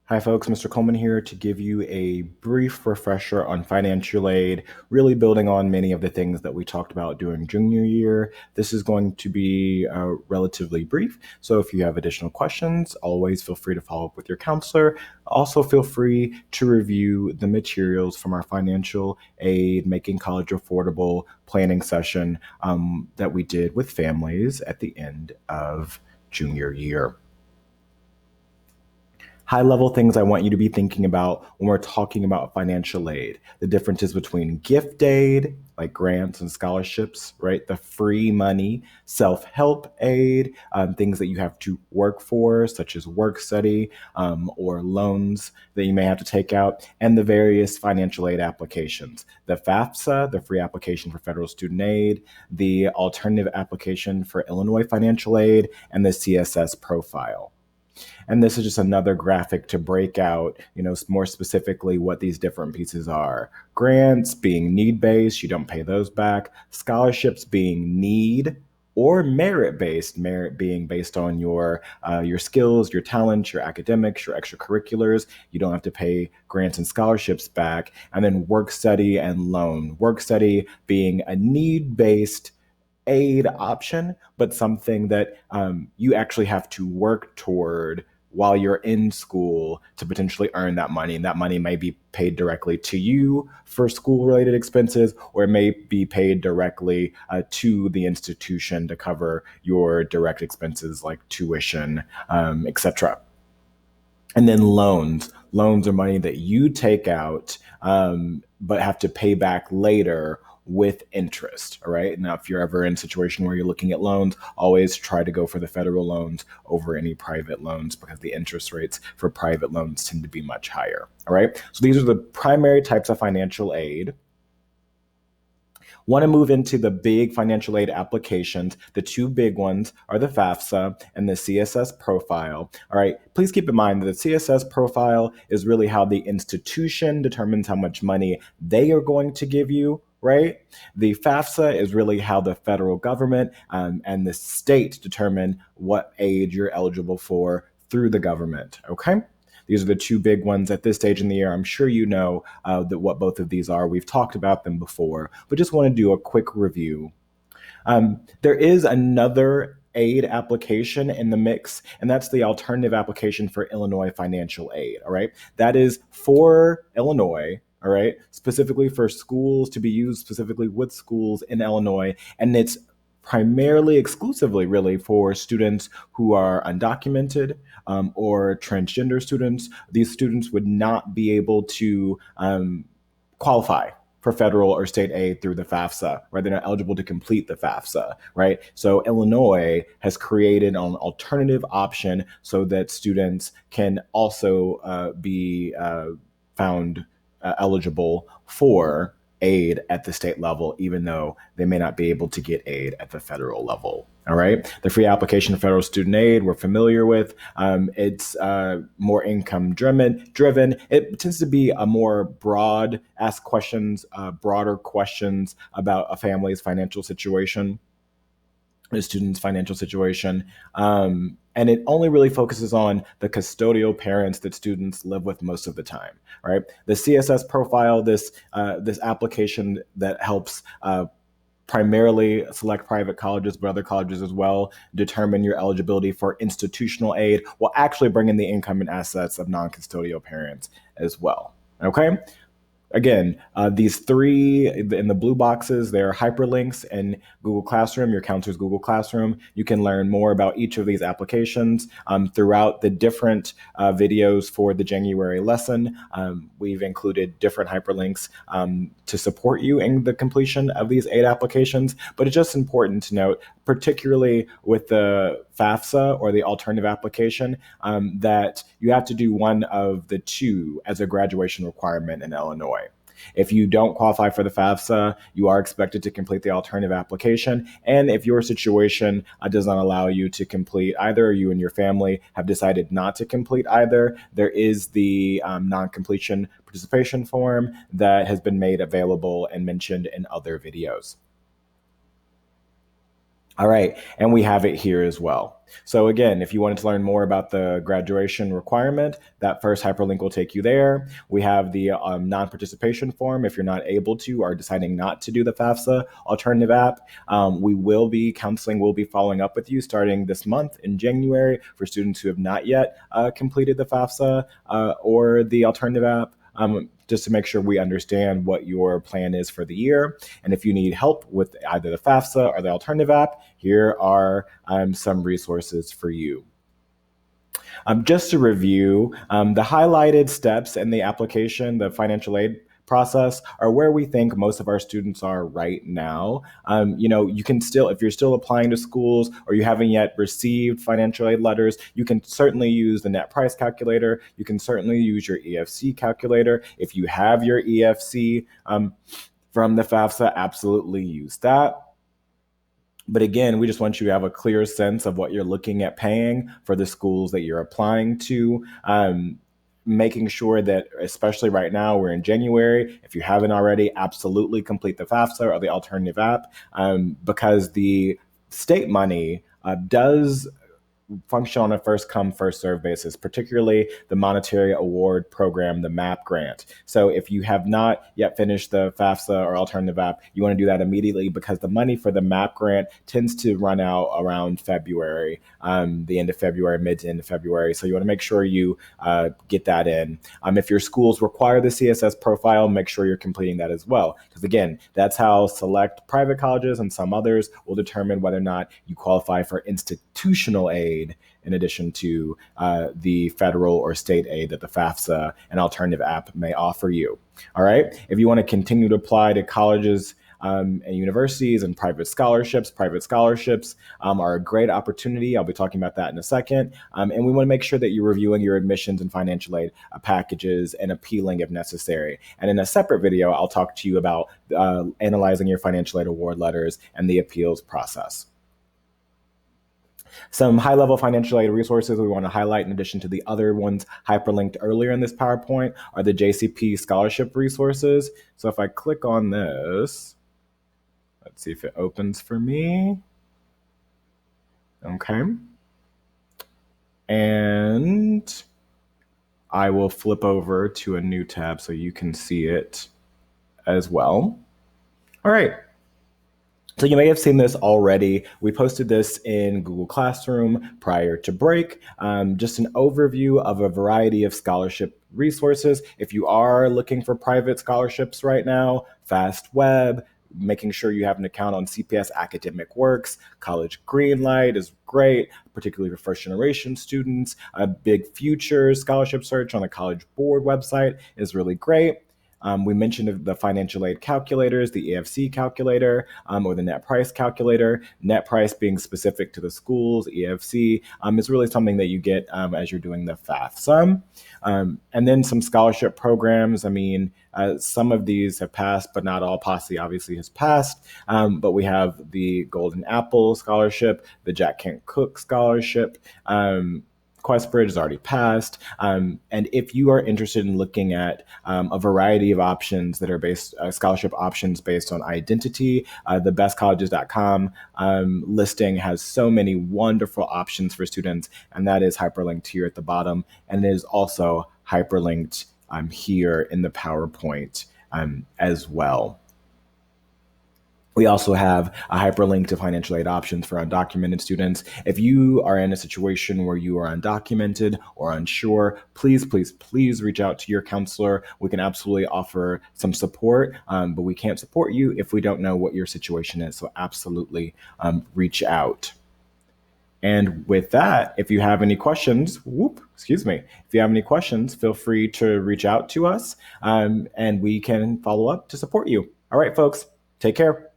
Hi folks, Mr. Coleman here to give you a brief refresher on financial aid, really building on many of the things that we talked about during junior year. This is going to be relatively brief, so if you have additional questions, always feel free to follow up with your counselor. Also feel free to review the materials from our financial aid, making college affordable planning session that we did with families at the end of junior year. High level things I want you to be thinking about when we're talking about financial aid. The differences between gift aid, like grants and scholarships, right? The free money, self help aid, things that you have to work for, such as work study or loans that you may have to take out, and the various financial aid applications. The FAFSA, the free application for federal student aid, the alternative application for Illinois financial aid, and the CSS profile. And this is just another graphic to break out, more specifically what these different pieces are. Grants being need-based, you don't pay those back. Scholarships being need or merit-based, merit being based on your skills, your talents, your academics, your extracurriculars. You don't have to pay grants and scholarships back. And then work study and loan. Work study being a need-based aid option, but something that you actually have to work toward while you're in school to potentially earn that money. And that money may be paid directly to you for school related expenses, or it may be paid directly to the institution to cover your direct expenses like tuition, etc. And then loans. Loans are money that you take out, but have to pay back later with interest. All right. Now, if you're ever in a situation where you're looking at loans, always try to go for the federal loans over any private loans because the interest rates for private loans tend to be much higher. All right. So these are the primary types of financial aid. Want to move into the big financial aid applications. The two big ones are the FAFSA and the CSS profile. All right, please keep in mind that the CSS profile is really how the institution determines how much money they are going to give you, right? The FAFSA is really how the federal government and the state determine what aid you're eligible for through the government, okay? These are the two big ones at this stage in the year. I'm sure you know that what both of these are. We've talked about them before, but just want to do a quick review. There is another aid application in the mix, and that's the alternative application for Illinois financial aid. All right. That is for Illinois. All right. Specifically for schools to be used specifically with schools in Illinois. And it's primarily, exclusively, really, for students who are undocumented or transgender students. These students would not be able to qualify for federal or state aid through the FAFSA, right? They're not eligible to complete the FAFSA, right? So Illinois has created an alternative option so that students can also be found eligible for aid at the state level, even though they may not be able to get aid at the federal level. All right. The free application for federal student aid we're familiar with. It's more income driven. It tends to be a more broad, ask questions, broader questions about a family's financial situation, a student's financial situation. And it only really focuses on the custodial parents that students live with most of the time, right? The CSS profile, this application that helps primarily select private colleges, but other colleges as well, determine your eligibility for institutional aid, while actually bring in the income and assets of non-custodial parents as well. Okay. Again, these three in the blue boxes, they're hyperlinks in Google Classroom, your counselor's Google Classroom. You can learn more about each of these applications throughout the different videos for the January lesson. We've included different hyperlinks to support you in the completion of these 8 applications, but it's just important to note, particularly with the FAFSA or the alternative application, that you have to do one of the two as a graduation requirement in Illinois. If you don't qualify for the FAFSA, you are expected to complete the alternative application. And if your situation does not allow you to complete either, or you and your family have decided not to complete either, there is the non-completion participation form that has been made available and mentioned in other videos. All right, and we have it here as well. So again, if you wanted to learn more about the graduation requirement, that first hyperlink will take you there. We have the non-participation form if you're not able to or deciding not to do the FAFSA alternative app. We will be counseling, we'll be following up with you starting this month in January for students who have not yet completed the FAFSA or the alternative app. Just to make sure we understand what your plan is for the year. And if you need help with either the FAFSA or the alternative app, here are some resources for you. Just to review, the highlighted steps in the application, the financial aid process, are where we think most of our students are right now. You can still, if you're still applying to schools or you haven't yet received financial aid letters, you can certainly use the net price calculator. You can certainly use your EFC calculator. If you have your EFC from the FAFSA, absolutely use that. But again, we just want you to have a clear sense of what you're looking at paying for the schools that you're applying to. Making sure that, especially right now, we're in January, if you haven't already, absolutely complete the FAFSA or the alternative app, because the state money does function on a first come, first serve basis, particularly the monetary award program, the MAP grant. So if you have not yet finished the FAFSA or alternative app, you want to do that immediately because the money for the MAP grant tends to run out around February, the end of February, mid to end of February. So you want to make sure you get that in. If your schools require the CSS profile, make sure you're completing that as well. Because again, that's how select private colleges and some others will determine whether or not you qualify for institutional aid in addition to the federal or state aid that the FAFSA and alternative app may offer you. All right. If you want to continue to apply to colleges and universities and private scholarships are a great opportunity. I'll be talking about that in a second. And we want to make sure that you're reviewing your admissions and financial aid packages and appealing if necessary. And in a separate video, I'll talk to you about analyzing your financial aid award letters and the appeals process. Some high-level financial aid resources we want to highlight, in addition to the other ones hyperlinked earlier in this PowerPoint, are the JCP scholarship resources. So if I click on this, let's see if it opens for me. Okay. And I will flip over to a new tab so you can see it as well. All right. So you may have seen this already. We posted this in Google Classroom prior to break, just an overview of a variety of scholarship resources. If you are looking for private scholarships right now, Fast Web, making sure you have an account on CPS Academic Works, College Greenlight is great, particularly for first generation students. A Big Future scholarship search on the College Board website is really great. We mentioned the financial aid calculators, the EFC calculator, or the net price calculator. Net price being specific to the schools, EFC is really something that you get as you're doing the FAFSA. And then some scholarship programs. I mean, some of these have passed, but not all. Posse obviously has passed. But we have the Golden Apple Scholarship, the Jack Kent Cook Scholarship, QuestBridge has already passed. And if you are interested in looking at a variety of options that are based, scholarship options based on identity, the bestcolleges.com listing has so many wonderful options for students, and that is hyperlinked here at the bottom. And it is also hyperlinked here in the PowerPoint as well. We also have a hyperlink to financial aid options for undocumented students. If you are in a situation where you are undocumented or unsure, please, please, please reach out to your counselor. We can absolutely offer some support, but we can't support you if we don't know what your situation is. So absolutely reach out. And with that, if you have any questions, if you have any questions, feel free to reach out to us and we can follow up to support you. All right, folks, take care.